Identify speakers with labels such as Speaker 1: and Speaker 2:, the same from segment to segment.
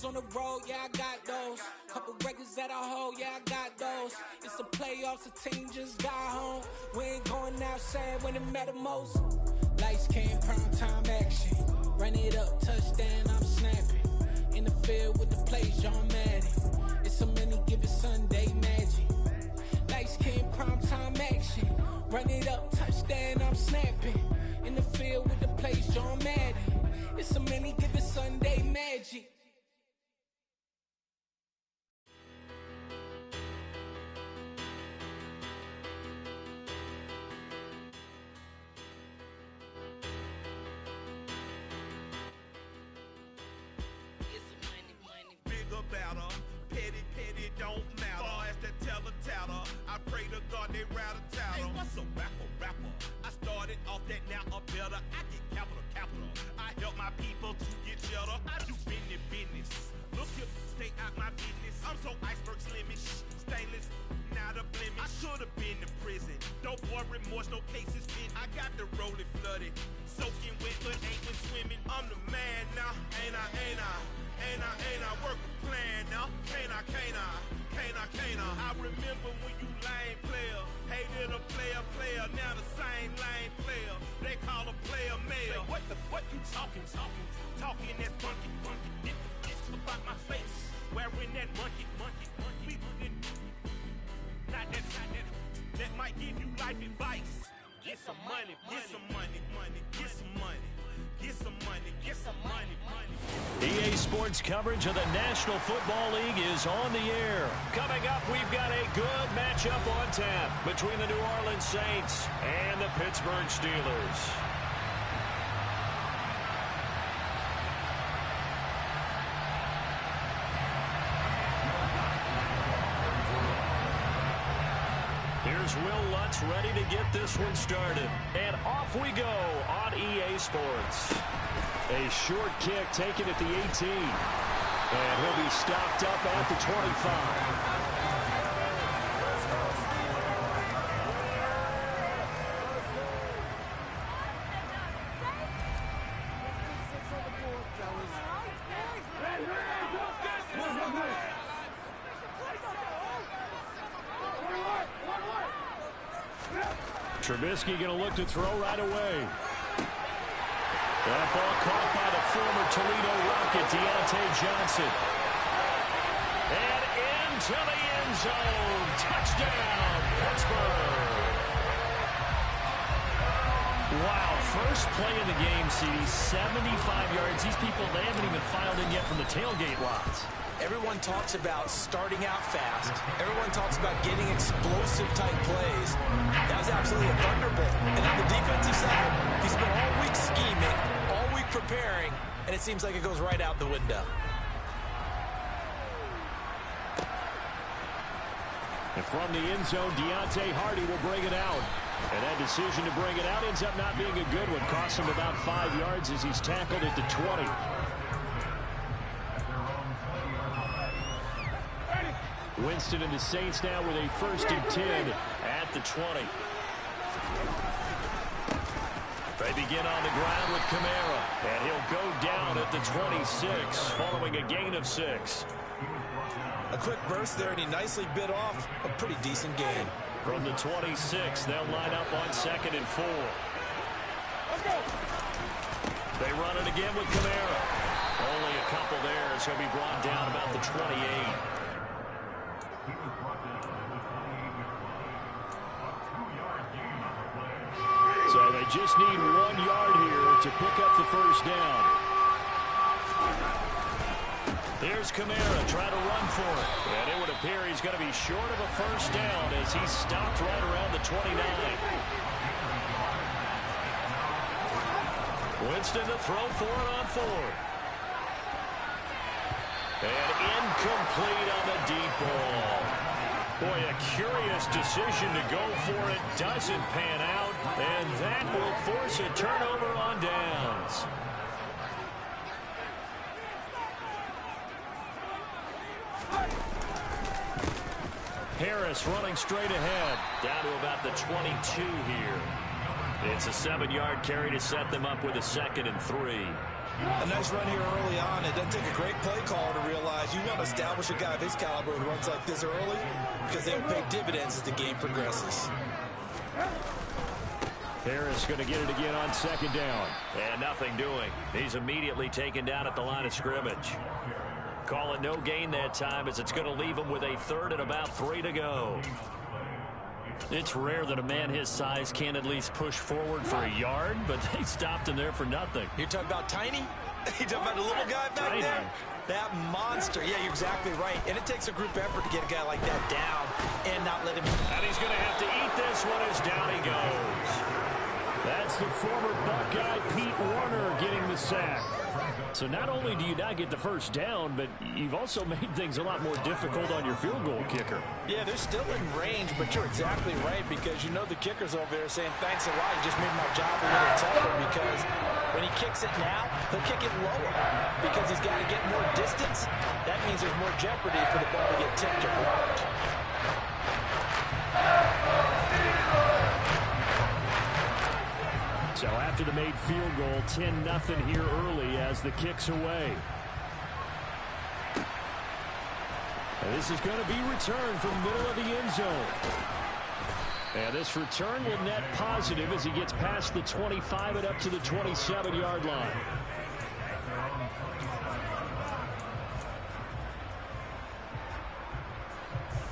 Speaker 1: on the road, yeah, I got those. Couple records that I hold, yeah, I got those. It's the playoffs, the team just got home. We ain't going outside when it matter most. Lights came, prime time action. Run it up, touchdown, I'm snapping. In the field with the plays, John Madden. It's a many given Sunday magic. Lights came, prime time action. Run it up, touchdown, I'm snapping. In the field with the plays, John Madden. It's a many given Sunday magic.
Speaker 2: Petty, don't matter. Far as that teller, I pray to God they rattle tattle. Hey, what's a rapper? I started off that, now I'm better. I get capital. I help my people to get cheddar. I do business. Look here, stay out my business. I'm so iceberg slimish, stainless, not a blemish. I should've been in prison. No boy remorse, no cases been. I got the rolling flooded, soaking wet, but ain't been swimming. I'm the man now, ain't I? Work a plan now, can't I? I remember when you lame player, hated a player, now the same lame player. They call a player male. Say, what you talking? Talking that funky. Get about my face, wearing that monkey. We not that. That might give you life advice. Get some money.
Speaker 3: EA Sports coverage of the National Football League is on the air. Coming up, we've got a good matchup on tap between the New Orleans Saints and the Pittsburgh Steelers. Here's Will Lutz ready to get this one started. And off we go on EA Sports. A short kick taken at the 18. And he'll be stopped up at the 25. Trubisky going to look to throw right away. That ball caught by the former Toledo Rocket, Deontay Johnson. And into the end zone. Touchdown, Pittsburgh. Wow, first play of the game, CD, 75 yards. These people, they haven't even filed in yet from the tailgate lots.
Speaker 4: Everyone talks about starting out fast. Everyone talks about getting explosive-type plays. That was absolutely a thunderbolt. And on the defensive side, he spent all week scheming, all week preparing, and it seems like it goes right out the window.
Speaker 3: And from the end zone, Deontay Hardy will bring it out. And that decision to bring it out ends up not being a good one. Costs him about 5 yards as he's tackled at the 20. Winston and the Saints now with a 1st and 10 at the 20. They begin on the ground with Kamara, and he'll go down at the 26 following a gain of 6.
Speaker 4: A quick burst there, and he nicely bit off a pretty decent gain.
Speaker 3: From the 26, they'll line up on 2nd and 4. They run it again with Kamara. Only a couple there as he'll be brought down about the 28. So they just need 1 yard here to pick up the first down. Here's Kamara trying to run for it. And it would appear he's going to be short of a first down as he's stopped right around the 29. Winston to throw for it on 4th. And incomplete on the deep ball. Boy, a curious decision to go for it. Doesn't pan out. And that will force a turnover on downs. Harris running straight ahead. Down to about the 22 here. It's a 7-yard carry to set them up with a 2nd and 3.
Speaker 4: A nice run here early on. It doesn't take a great play call to realize you want to establish a guy of his caliber who runs like this early, because they'll pay dividends as the game progresses.
Speaker 3: Harris going to get it again on 2nd down. And nothing doing. He's immediately taken down at the line of scrimmage. Call it no gain that time, as it's going to leave him with a 3rd and about 3 to go. It's rare that a man his size can't at least push forward for a yard, but they stopped him there for nothing.
Speaker 4: You're talking about tiny? You're talking about the little guy back there? That monster. Yeah, you're exactly right. And it takes a group effort to get a guy like that down and not let him.
Speaker 3: And he's going to have to eat this one as down he goes. That's the former Buckeye Pete Warner getting the sack. So not only do you not get the first down, but you've also made things a lot more difficult on your field goal kicker.
Speaker 4: Yeah, they're still in range, but you're exactly right, because you know the kicker's over there saying, thanks a lot, you just made my job a little tougher, because when he kicks it now, he'll kick it lower because he's got to get more distance. That means there's more jeopardy for the ball to get tipped or blocked.
Speaker 3: So after the made field goal, 10-0 here early as the kick's away. And this is going to be returned from the middle of the end zone. And this return will net positive as he gets past the 25 and up to the 27-yard line.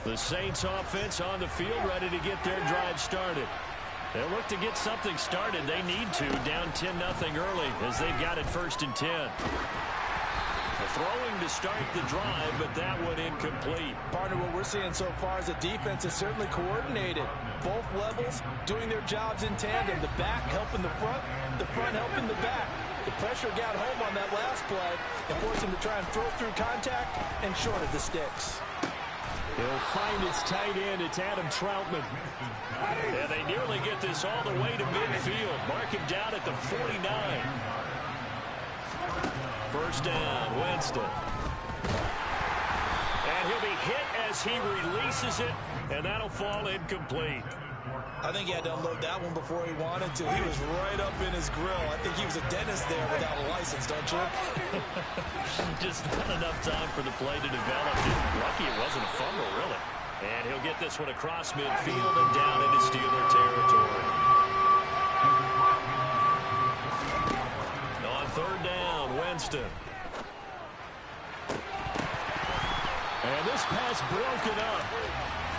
Speaker 3: The Saints offense on the field, ready to get their drive started. They'll look to get something started. They need to, down 10-0 early as they've got it 1st and 10. Throwing to start the drive, but that one incomplete.
Speaker 4: Partner, what we're seeing so far is the defense is certainly coordinated. Both levels doing their jobs in tandem. The back helping the front helping the back. The pressure got home on that last play and forced him to try and throw through contact and short of the sticks.
Speaker 3: He'll find his tight end. It's Adam Troutman. And they nearly get this all the way to midfield. Mark him down at the 49. First down, Winston. And he'll be hit as he releases it, and that'll fall incomplete.
Speaker 4: I think he had to unload that one before he wanted to. He was right up in his grill. I think he was a dentist there without a license, don't you?
Speaker 3: Just not enough time for the play to develop. Lucky it wasn't a fumble, really. And he'll get this one across midfield and down into Steeler territory. On 3rd down, Winston. And this pass broken up.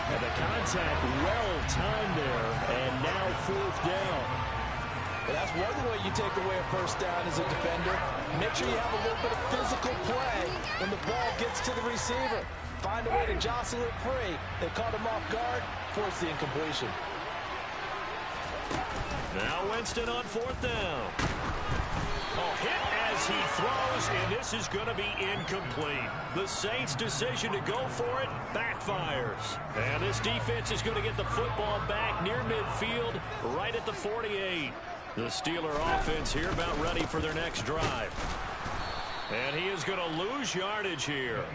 Speaker 3: And the contact well timed there, and now 4th down.
Speaker 4: Well, that's one way you take away a first down as a defender. Make sure you have a little bit of physical play when the ball gets to the receiver. Find a way to jostle it free. They caught him off guard, forced the incompletion.
Speaker 3: Now Winston on 4th down. Oh, hit as he throws, and this is going to be incomplete. The Saints' decision to go for it backfires. And this defense is going to get the football back near midfield, right at the 48. The Steeler offense here about ready for their next drive. And he is going to lose yardage here.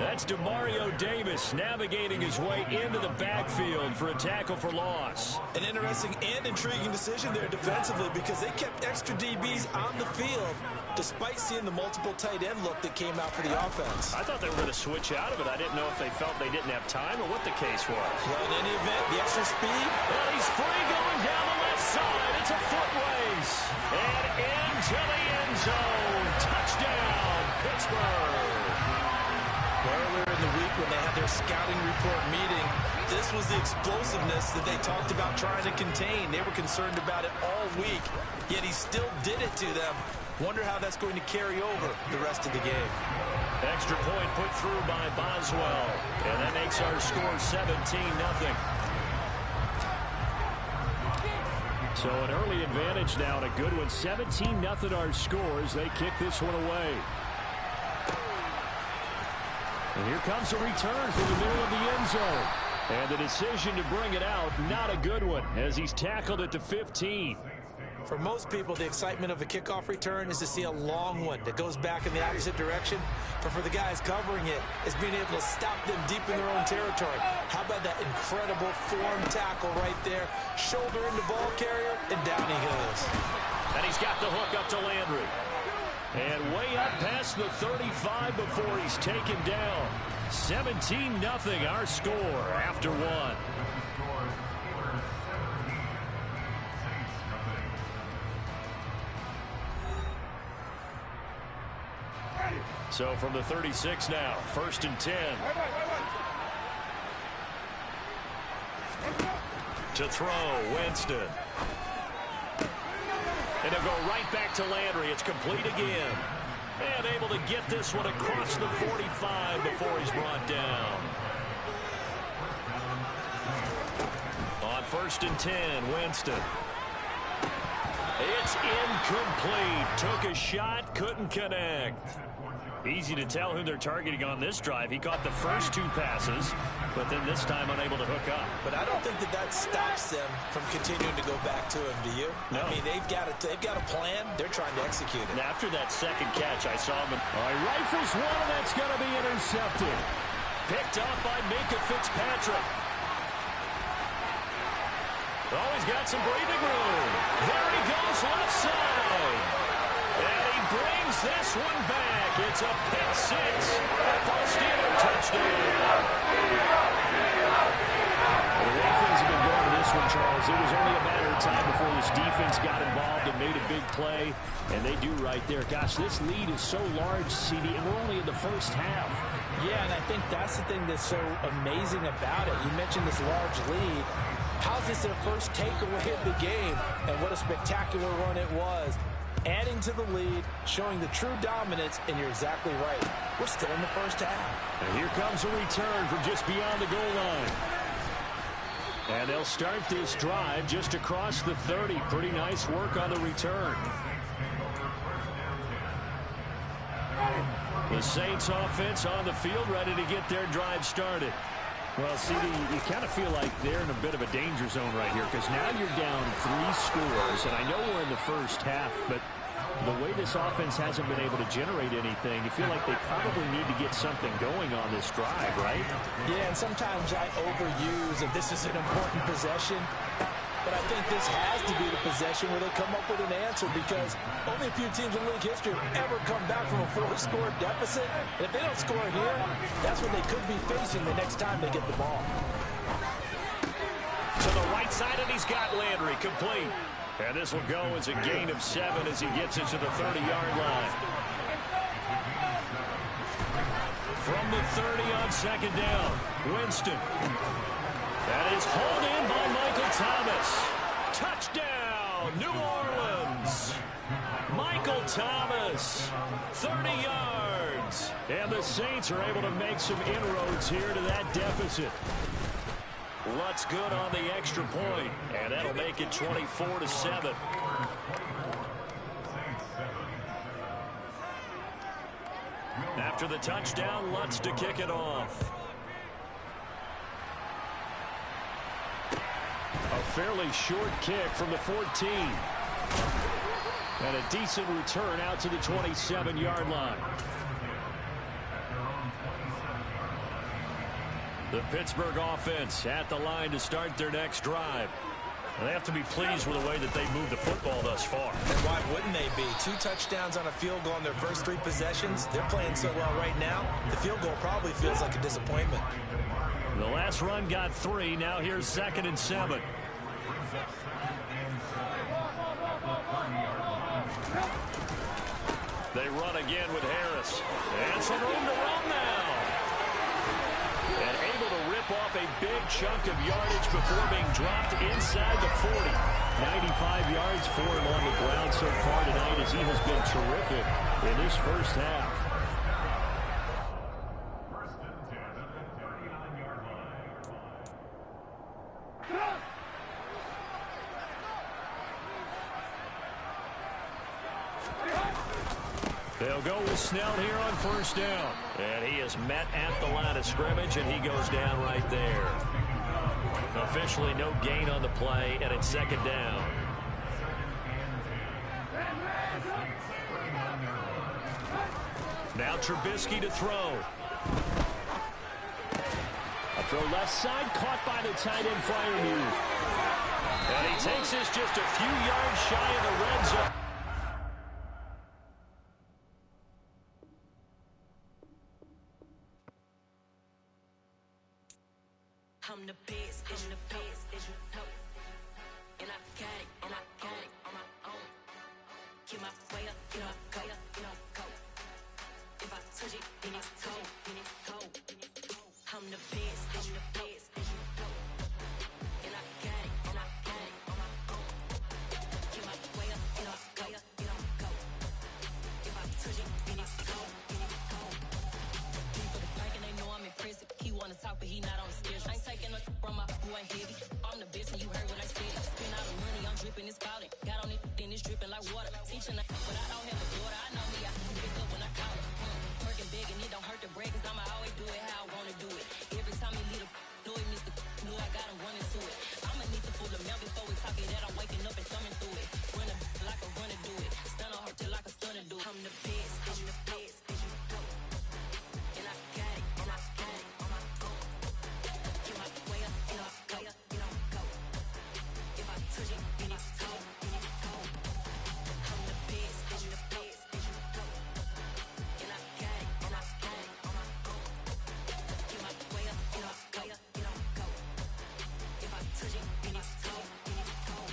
Speaker 3: That's DeMario Davis navigating his way into the backfield for a tackle for loss.
Speaker 4: An interesting and intriguing decision there defensively, because they kept extra DBs on the field despite seeing the multiple tight end look that came out for the offense.
Speaker 3: I thought they were going to switch out of it. I didn't know if they felt they didn't have time or what the case was.
Speaker 4: Well, in any event, the extra speed.
Speaker 3: Well, he's free going down the left side. It's a foot race. And into the end zone. Touchdown, Pittsburgh.
Speaker 4: Earlier in the week when they had their scouting report meeting, this was the explosiveness that they talked about trying to contain. They were concerned about it all week, yet he still did it to them. Wonder how that's going to carry over the rest of the game.
Speaker 3: Extra point put through by Boswell, and that makes our score 17-0. So an early advantage now, and a good one. 17-0 our scores. They kick this one away. And here comes a return from the middle of the end zone. And the decision to bring it out, not a good one, as he's tackled at the 15.
Speaker 4: For most people, the excitement of a kickoff return is to see a long one that goes back in the opposite direction. But for the guys covering it, it's being able to stop them deep in their own territory. How about that incredible form tackle right there? Shoulder into ball carrier, and down he goes.
Speaker 3: And he's got the hook up to Landry. And way up past the 35 before he's taken down. 17-0 our score after one. So from the 36 now, 1st and 10. To throw, Winston. And they'll go right back to Landry. It's complete again. And able to get this one across the 45 before he's brought down. On 1st and 10, Winston. It's incomplete. Took a shot, couldn't connect. Easy to tell who they're targeting on this drive. He caught the first 2 passes, but then this time unable to hook up.
Speaker 4: But I don't think that stops them from continuing to go back to him, do you?
Speaker 3: No.
Speaker 4: I mean, they've got a plan. They're trying to execute it.
Speaker 3: And after that second catch, I saw him. Rifles one, and that's going to be intercepted. Picked up by Minka Fitzpatrick. Oh, he's got some breathing room. There he goes, left side. And he brings this one back. It's a pick 6. Paul Steeler touchdown. The way things have been going in this one, Charles, it was only a matter of time before this defense got involved and made a big play. And they do right there. Gosh, this lead is so large, CD, and we're only in the first half.
Speaker 4: Yeah, and I think that's the thing that's so amazing about it. You mentioned this large lead. How's this their first takeaway of the game? And what a spectacular run it was. Adding to the lead, showing the true dominance, and you're exactly right. We're still in the first half.
Speaker 3: And here comes a return from just beyond the goal line. And they'll start this drive just across the 30. Pretty nice work on the return. The Saints offense on the field, ready to get their drive started. Well, CD, you kind of feel like they're in a bit of a danger zone right here because now you're down 3 scores, and I know we're in the first half, but the way this offense hasn't been able to generate anything, you feel like they probably need to get something going on this drive, right?
Speaker 4: Yeah, and sometimes I overuse that this is an important possession, but I think this has to be the possession where they come up with an answer because only a few teams in league history have ever come back from a 4-score deficit. And if they don't score here, that's what they could be facing the next time they get the ball.
Speaker 3: To the right side, and he's got Landry complete. And this will go as a gain of 7 as he gets it to the 30-yard line. From the 30 on 2nd down, Winston. That is hauled in by Michael Thomas. Touchdown, New Orleans. Michael Thomas, 30 yards. And the Saints are able to make some inroads here to that deficit. Lutz good on the extra point, and that'll make it 24-7. After the touchdown, Lutz to kick it off. A fairly short kick from the 14. And a decent return out to the 27-yard line. The Pittsburgh offense at the line to start their next drive. And they have to be pleased with the way that they moved the football thus far.
Speaker 4: And why wouldn't they be? 2 touchdowns on a field goal in their first 3 possessions. They're playing so well right now, the field goal probably feels like a disappointment.
Speaker 3: The last run got 3. Now here's 2nd and 7. They run again with Harris. And some room to run now. And able to rip off a big chunk of yardage before being dropped inside the 40. 95 yards for him on the ground so far tonight as he has been terrific in this first half. They'll go with Snell here on 1st down. And he is met at the line of scrimmage, and he goes down right there. Officially no gain on the play, and it's 2nd down. Now Trubisky to throw. A throw left side, caught by the tight end Freiermuth. And he takes this just a few yards shy of the red zone.
Speaker 5: I'm the best, and the best, as you know. And I got it, and I got it on my own. Get my way up, get my go, go. If I touch it, then it's cold, then it's cold. I'm the best, and the best, as you know. And I got it, and I got it on my own. Get my way up, get my go. If I touch it, then it's cold, then it's cold. People the bank and they know I'm impressive. He wanna talk, but he not on the schedule. I ain't taking no from my boy heavy. I'm the best, and you heard what I said. Spend all the money, I'm dripping, it's spouting. Got on it, then it's dripping like water. Teaching, but I don't have a daughter. I know me, I can pick up when I call her. Working big, and it don't hurt to break, cause I'ma always do it how I wanna do it. Every time he lead a know it, Mr. Know I got him running to it. I'ma need to pull the mail before we talk it that I'm waking up and thumbing through it. Run a like a runner do it. Stun on her till like a stunner do it. I'm the best, as you know. And I got it, and I got it on my own. Get my way up, get my go. If I touch it, then it's cold, then it's cold. I'm the best, as you know. And I got it, and I got it on my own. Get my way up, get my go. If I touch it, then it's cold, then it's cold.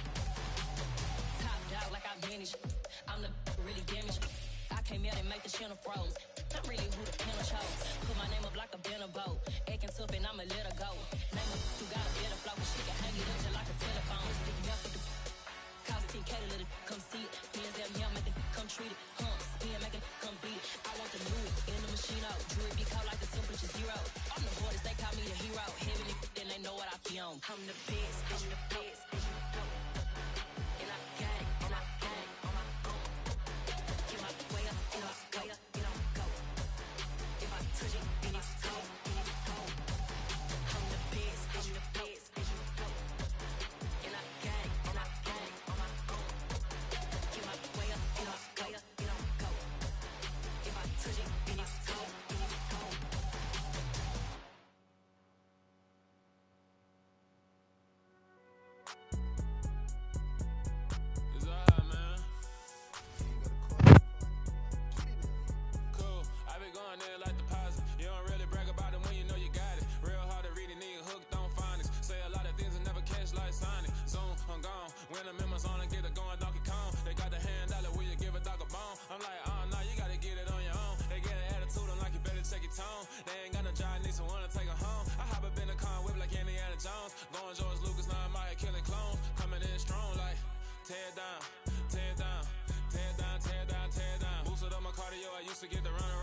Speaker 5: Top dog like I vanished. I'm the really damaged. I came out and make the channel froze. Not really who the panel chose. Put my name up like a banner boat. Acting tough and I'ma let her go. Name her who got a better flow. She can hang it up just like a telephone. Stick me up with the cost 10K to let it come see it. Hands down here, make it come treat it. Spin, make it come beat it. I want the new it in the machine out. Jewelry be cold like the temperature zero. I'm the borders, they call me the hero. Heaven and then they know what I be on. I'm the best, I'm the best, as you know. And I got it, and I got it on my own. Get my way up, get my go. If I touch it, then it's cold, then it's cold. I'm the best, as you know. And I got it, and I got it on my own. Get my way up, get my go. If I touch it, then it's cold, then it's cold.
Speaker 6: It's alright, man. Cool. I been going there like deposit. You don't really brag about it when you know you got it. Real hard to read a nigga hooked on phonics. Say a lot of things and never catch like Sonic. Zoom, I'm gone. When I'm in my zone, I get it going Donkey Kong. They got the hand dollar, will you give a dog a bone? I'm like, nah, you gotta get it on your own. They get an attitude, I'm like, you better check your tone. They ain't got no job, need someone to take her home. I hop up in the car, whip like Indiana Jones. Going George Lucas, now I'm out here killing clones. Coming in strong like, tear down, tear down, tear down, tear down, tear down. Boosted up my cardio, I used to get the run around.